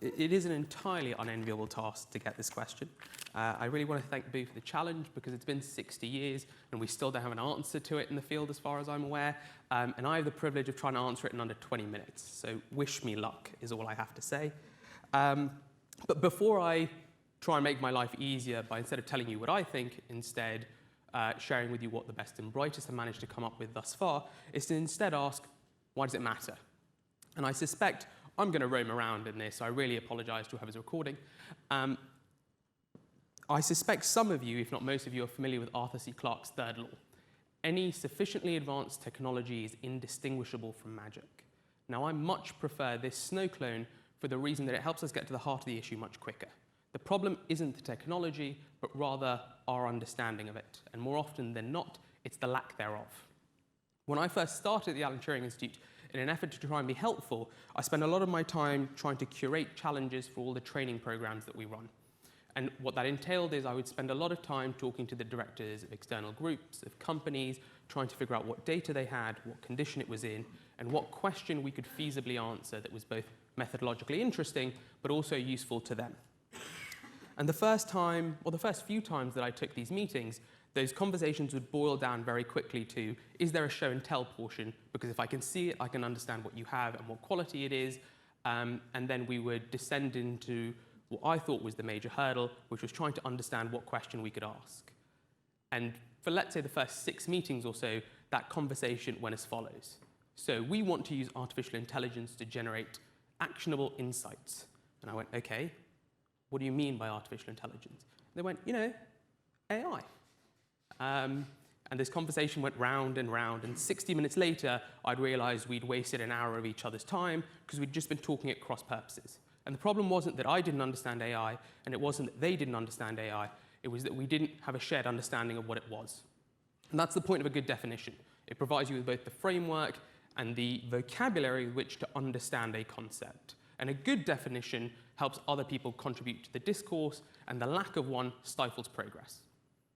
It is an entirely unenviable task to get this question. I really want to thank Boo for the challenge because it's been 60 years and we still don't have an answer to it in the field as far as I'm aware. And I have the privilege of trying to answer it in under 20 minutes. So wish me luck is all I have to say. But before I try and make my life easier by instead of telling you what I think, instead sharing with you what the best and brightest have managed to come up with thus far, is to instead ask, why does it matter? And I suspect I'm going to roam around in this. I really apologize to whoever's recording. I suspect some of you, if not most of you, are familiar with Arthur C. Clarke's third law. Any sufficiently advanced technology is indistinguishable from magic. Now, I much prefer this snow clone for the reason that it helps us get to the heart of the issue much quicker. The problem isn't the technology, but rather our understanding of it. And more often than not, it's the lack thereof. When I first started at the Alan Turing Institute, in an effort to try and be helpful, I spent a lot of my time trying to curate challenges for all the training programs that we run. And what that entailed is I would spend a lot of time talking to the directors of external groups, of companies, trying to figure out what data they had, what condition it was in, and what question we could feasibly answer that was both methodologically interesting, but also useful to them. And the first few times that I took these meetings, those conversations would boil down very quickly to, is there a show and tell portion? Because if I can see it, I can understand what you have and what quality it is. And then we would descend into what I thought was the major hurdle, which was trying to understand what question we could ask. And for, let's say, the first 6 meetings or so, that conversation went as follows. So we want to use artificial intelligence to generate actionable insights. And I went, OK, what do you mean by artificial intelligence? They went, AI. And this conversation went round and round, and 60 minutes later, I'd realized we'd wasted an hour of each other's time because we'd just been talking at cross purposes. And the problem wasn't that I didn't understand AI, and it wasn't that they didn't understand AI. It was that we didn't have a shared understanding of what it was. And that's the point of a good definition. It provides you with both the framework and the vocabulary with which to understand a concept. And a good definition helps other people contribute to the discourse, and the lack of one stifles progress.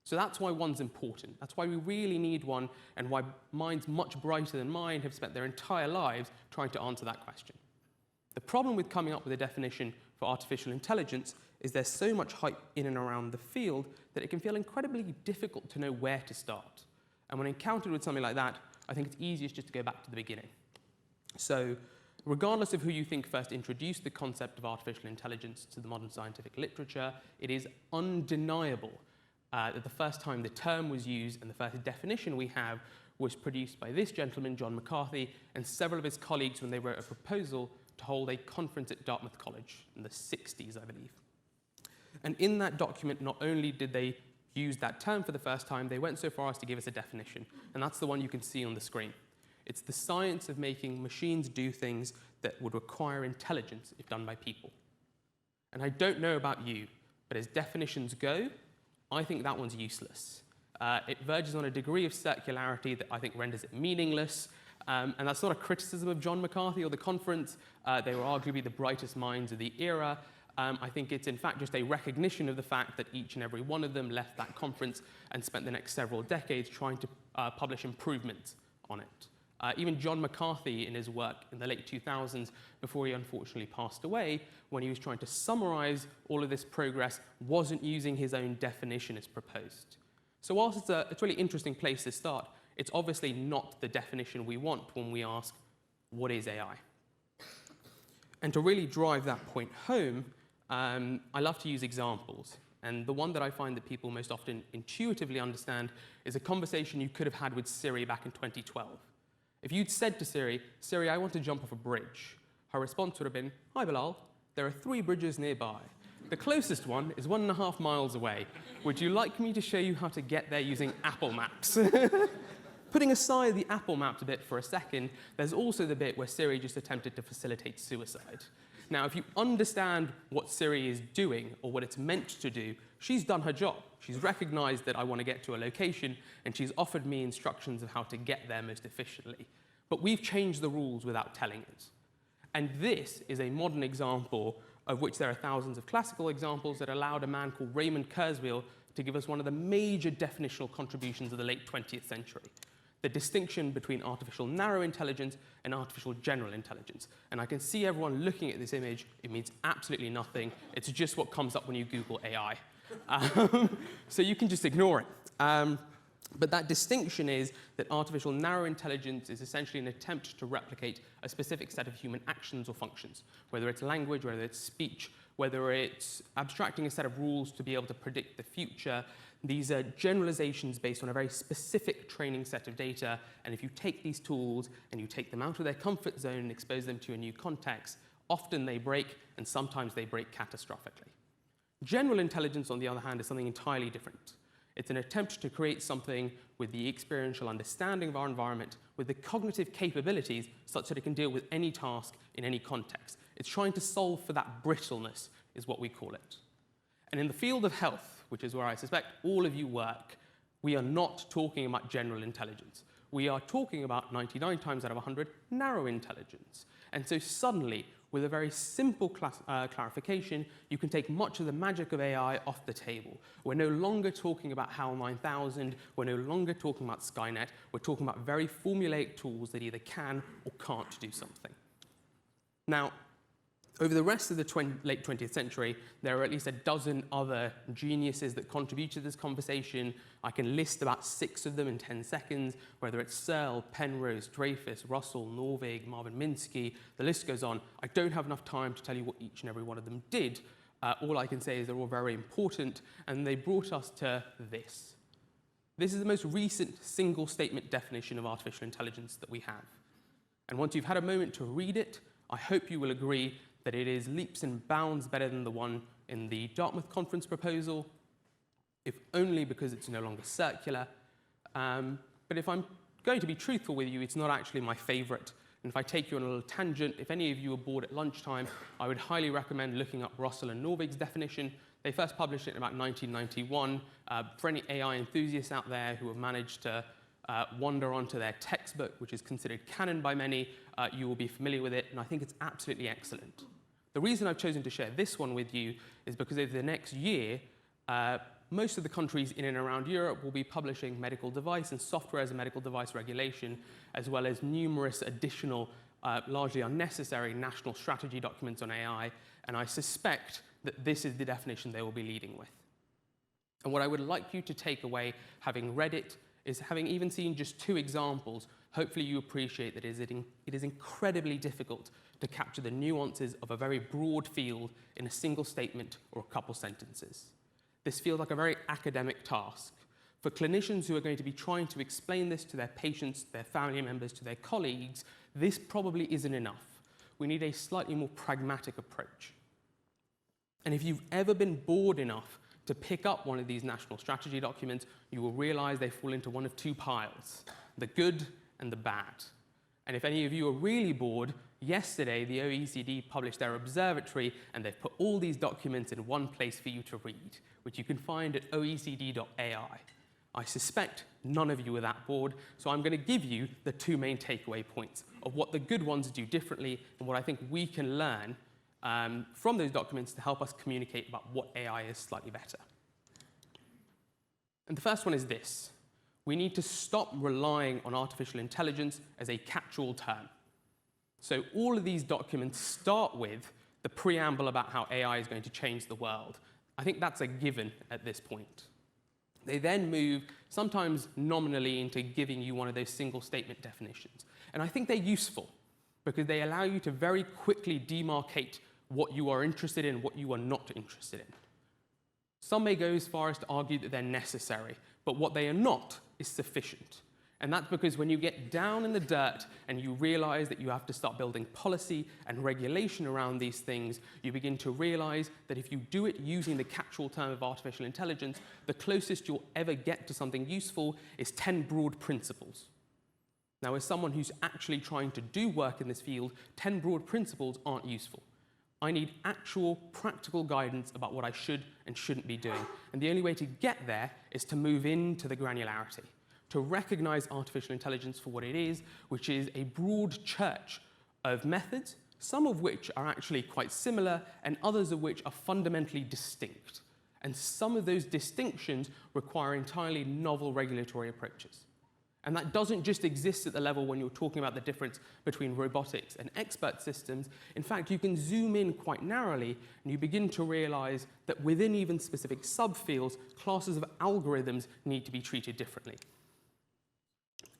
So that's why one's important. That's why we really need one, and why minds much brighter than mine have spent their entire lives trying to answer that question. The problem with coming up with a definition for artificial intelligence is there's so much hype in and around the field that it can feel incredibly difficult to know where to start. And when encountered with something like that, I think it's easiest just to go back to the beginning. So regardless of who you think first introduced the concept of artificial intelligence to the modern scientific literature, it is undeniable that the first time the term was used and the first definition we have was produced by this gentleman, John McCarthy, and several of his colleagues when they wrote a proposal to hold a conference at Dartmouth College in the 60s, I believe. And in that document, not only did they use that term for the first time, they went so far as to give us a definition. And that's the one you can see on the screen. It's the science of making machines do things that would require intelligence if done by people. And I don't know about you, but as definitions go, I think that one's useless. It verges on a degree of circularity that I think renders it meaningless. And that's not a criticism of John McCarthy or the conference. They were arguably the brightest minds of the era. I think it's, in fact, just a recognition of the fact that each and every one of them left that conference and spent the next several decades trying to publish improvements on it. Even John McCarthy, in his work in the late 2000s, before he unfortunately passed away, when he was trying to summarize all of this progress, wasn't using his own definition as proposed. So whilst it's a really interesting place to start, it's obviously not the definition we want when we ask, what is AI? And to really drive that point home, I love to use examples. And the one that I find that people most often intuitively understand is a conversation you could have had with Siri back in 2012. If you'd said to Siri, Siri, I want to jump off a bridge, her response would have been, hi, Bilal, there are 3 bridges nearby. The closest one is 1.5 miles away. Would you like me to show you how to get there using Apple Maps? Putting aside the Apple Maps bit for a second, there's also the bit where Siri just attempted to facilitate suicide. Now, if you understand what Siri is doing or what it's meant to do, she's done her job. She's recognized that I want to get to a location, and she's offered me instructions of how to get there most efficiently. But we've changed the rules without telling it. And this is a modern example of which there are thousands of classical examples that allowed a man called Raymond Kurzweil to give us one of the major definitional contributions of the late 20th century. the distinction between artificial narrow intelligence and artificial general intelligence. And I can see everyone looking at this image. It means absolutely nothing. It's just what comes up when you Google AI. So you can just ignore it. But that distinction is that artificial narrow intelligence is essentially an attempt to replicate a specific set of human actions or functions, whether it's language, whether it's speech, whether it's abstracting a set of rules to be able to predict the future. These are generalizations based on a very specific training set of data, and if you take these tools and you take them out of their comfort zone and expose them to a new context, often they break, and sometimes they break catastrophically. General intelligence, on the other hand, is something entirely different. It's an attempt to create something with the experiential understanding of our environment, with the cognitive capabilities such that it can deal with any task in any context. It's trying to solve for that brittleness, is what we call it. And in the field of health, which is where I suspect all of you work, we are not talking about general intelligence. We are talking about 99 times out of 100 narrow intelligence. And so suddenly, with a very simple clarification, you can take much of the magic of AI off the table. We're no longer talking about HAL 9000. We're no longer talking about Skynet. We're talking about very formulaic tools that either can or can't do something. Now, over the rest of the late 20th century, there are at least a dozen other geniuses that contributed to this conversation. I can list about 6 of them in 10 seconds, whether it's Searle, Penrose, Dreyfus, Russell, Norvig, Marvin Minsky, the list goes on. I don't have enough time to tell you what each and every one of them did. All I can say is they're all very important, and they brought us to this. This is the most recent single-statement definition of artificial intelligence that we have. And once you've had a moment to read it, I hope you will agree that it is leaps and bounds better than the one in the Dartmouth conference proposal, if only because it's no longer circular. But if I'm going to be truthful with you, it's not actually my favorite. And if I take you on a little tangent, if any of you are bored at lunchtime, I would highly recommend looking up Russell and Norvig's definition. They first published it in about 1991. For any AI enthusiasts out there who have managed to wander onto their textbook, which is considered canon by many, you will be familiar with it, and I think it's absolutely excellent. The reason I've chosen to share this one with you is because over the next year, most of the countries in and around Europe will be publishing medical device and software as a medical device regulation, as well as numerous additional, largely unnecessary national strategy documents on AI, and I suspect that this is the definition they will be leading with. And what I would like you to take away, having read it, is having even seen just 2 examples, hopefully you appreciate that it is incredibly difficult to capture the nuances of a very broad field in a single statement or a couple sentences. This feels like a very academic task. For clinicians who are going to be trying to explain this to their patients, their family members, to their colleagues, this probably isn't enough. We need a slightly more pragmatic approach. And if you've ever been bored enough to pick up one of these national strategy documents, you will realize they fall into one of 2 piles, the good and the bad. And if any of you are really bored, yesterday the OECD published their observatory, and they've put all these documents in one place for you to read, which you can find at oecd.ai. I suspect none of you are that bored, so I'm going to give you the 2 main takeaway points of what the good ones do differently and what I think we can learn from those documents to help us communicate about what AI is slightly better. And the first one is this. We need to stop relying on artificial intelligence as a catch-all term. So all of these documents start with the preamble about how AI is going to change the world. I think that's a given at this point. They then move, sometimes nominally, into giving you one of those single statement definitions. And I think they're useful because they allow you to very quickly demarcate what you are interested in, what you are not interested in. Some may go as far as to argue that they're necessary, but what they are not is sufficient. And that's because when you get down in the dirt and you realize that you have to start building policy and regulation around these things, you begin to realize that if you do it using the catch-all term of artificial intelligence, the closest you'll ever get to something useful is 10 broad principles. Now, as someone who's actually trying to do work in this field, 10 broad principles aren't useful. I need actual practical guidance about what I should and shouldn't be doing. And the only way to get there is to move into the granularity, to recognize artificial intelligence for what it is, which is a broad church of methods, some of which are actually quite similar and others of which are fundamentally distinct. And some of those distinctions require entirely novel regulatory approaches. And that doesn't just exist at the level when you're talking about the difference between robotics and expert systems. In fact, you can zoom in quite narrowly, and you begin to realize that within even specific subfields, classes of algorithms need to be treated differently.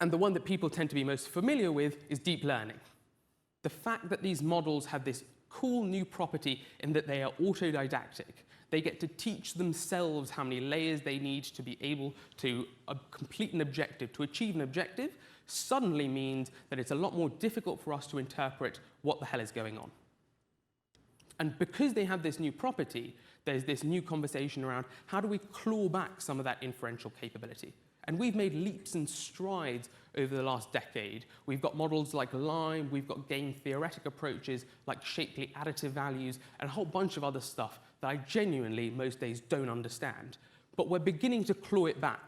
And the one that people tend to be most familiar with is deep learning. The fact that these models have this cool new property in that they are autodidactic. They get to teach themselves how many layers they need to be able to complete an objective, to achieve an objective, suddenly means that it's a lot more difficult for us to interpret what the hell is going on. And because they have this new property, there's this new conversation around how do we claw back some of that inferential capability. And we've made leaps and strides over the last decade. We've got models like Lime, we've got game-theoretic approaches like shapely additive values, and a whole bunch of other stuff that I genuinely, most days, don't understand. But we're beginning to claw it back.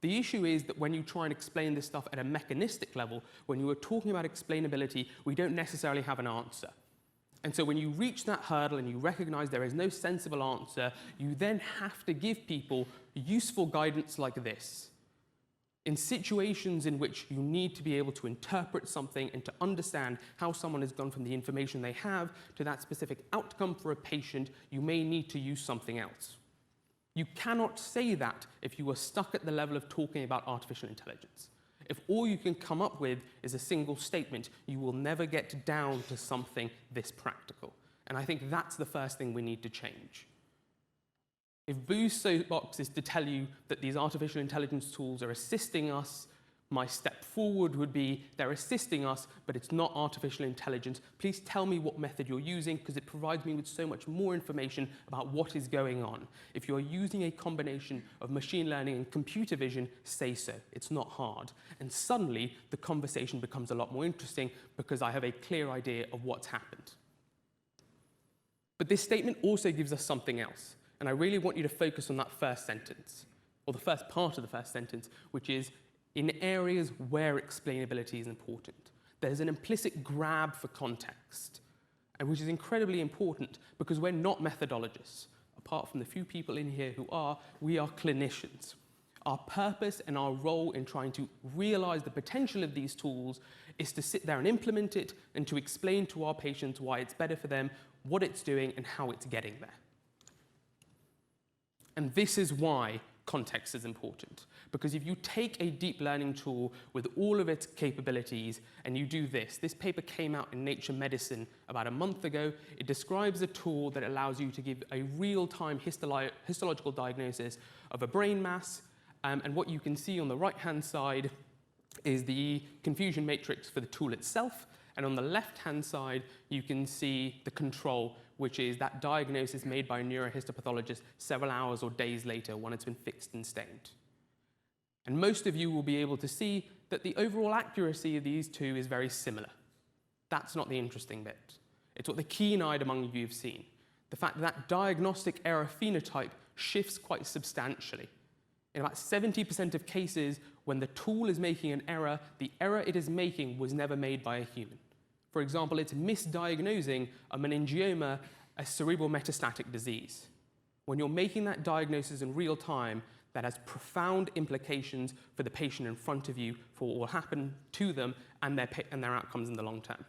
The issue is that when you try and explain this stuff at a mechanistic level, when you are talking about explainability, we don't necessarily have an answer. And so when you reach that hurdle and you recognize there is no sensible answer, you then have to give people useful guidance like this. In situations in which you need to be able to interpret something and to understand how someone has gone from the information they have to that specific outcome for a patient, you may need to use something else. You cannot say that if you are stuck at the level of talking about artificial intelligence. If all you can come up with is a single statement, you will never get down to something this practical. And I think that's the first thing we need to change. If Boo's soapbox is to tell you that these artificial intelligence tools are assisting us, my step forward would be they're assisting us, but it's not artificial intelligence. Please tell me what method you're using, because it provides me with so much more information about what is going on. If you're using a combination of machine learning and computer vision, say so. It's not hard. And suddenly, the conversation becomes a lot more interesting because I have a clear idea of what's happened. But this statement also gives us something else. And I really want you to focus on that first sentence, or the first part of the first sentence, which is in areas where explainability is important. There's an implicit grab for context, and which is incredibly important because we're not methodologists. Apart from the few people in here who are, we are clinicians. Our purpose and our role in trying to realize the potential of these tools is to sit there and implement it and to explain to our patients why it's better for them, what it's doing, and how it's getting there. And this is why context is important. Because if you take a deep learning tool with all of its capabilities and you do this paper came out in Nature Medicine about a month ago. It describes a tool that allows you to give a real-time histological diagnosis of a brain mass. And what you can see on the right-hand side is the confusion matrix for the tool itself. And on the left-hand side, you can see the control, which is that diagnosis made by a neurohistopathologist several hours or days later when it's been fixed and stained. And most of you will be able to see that the overall accuracy of these two is very similar. That's not the interesting bit. It's what the keen-eyed among you have seen. The fact that diagnostic error phenotype shifts quite substantially. In about 70% of cases, when the tool is making an error, the error it is making was never made by a human. For example, it's misdiagnosing a meningioma, a cerebral metastatic disease. When you're making that diagnosis in real time, that has profound implications for the patient in front of you, for what will happen to them and their outcomes in the long term.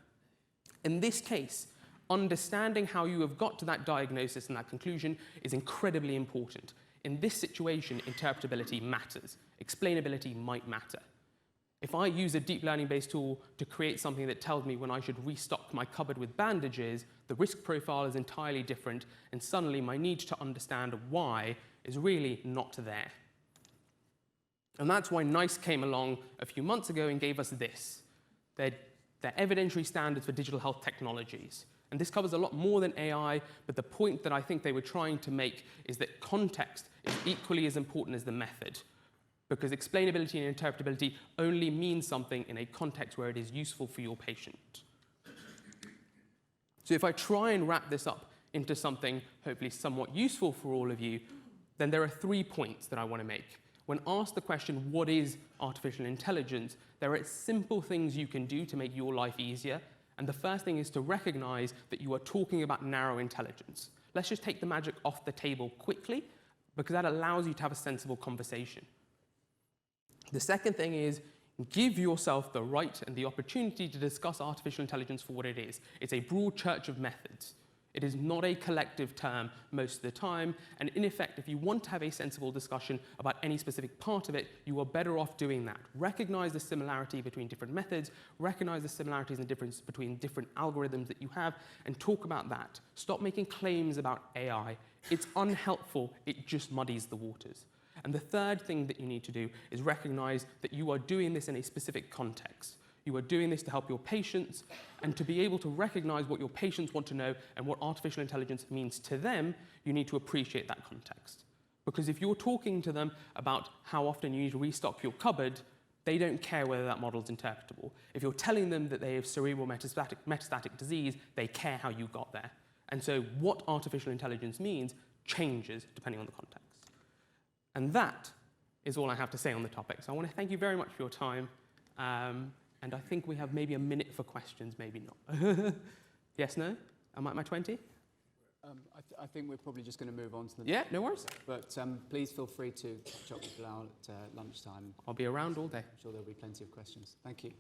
In this case, understanding how you have got to that diagnosis and that conclusion is incredibly important. In this situation, interpretability matters. Explainability might matter. If I use a deep learning-based tool to create something that tells me when I should restock my cupboard with bandages, the risk profile is entirely different, and suddenly my need to understand why is really not there. And that's why NICE came along a few months ago and gave us this, their evidentiary standards for digital health technologies. And this covers a lot more than AI, but the point that I think they were trying to make is that context is equally as important as the method. Because explainability and interpretability only means something in a context where it is useful for your patient. So if I try and wrap this up into something hopefully somewhat useful for all of you, then there are 3 points that I want to make. When asked the question, what is artificial intelligence, there are simple things you can do to make your life easier. And the first thing is to recognize that you are talking about narrow intelligence. Let's just take the magic off the table quickly, because that allows you to have a sensible conversation. The second thing is, Give yourself the right and the opportunity to discuss artificial intelligence for what it is. It's a broad church of methods. It is not a collective term most of the time, and in effect, if you want to have a sensible discussion about any specific part of it, you are better off doing that. Recognize the similarity between different methods, recognize the similarities and difference between different algorithms that you have, and talk about that. Stop making claims about AI. It's unhelpful, it just muddies the waters. And the third thing that you need to do is recognize that you are doing this in a specific context. You are doing this to help your patients, and to be able to recognize what your patients want to know and what artificial intelligence means to them, you need to appreciate that context. Because if you're talking to them about how often you need to restock your cupboard, they don't care whether that model is interpretable. If you're telling them that they have cerebral metastatic disease, they care how you got there. And so what artificial intelligence means changes depending on the context. And that is all I have to say on the topic. So I want to thank you very much for your time. And I think we have maybe a minute for questions, maybe not. Yes, no? Am I at my 20? I think we're probably just going to move on to the Yeah, no worries. But please feel free to catch up with Bilal at lunchtime. I'll be around all day. I'm sure there'll be plenty of questions. Thank you.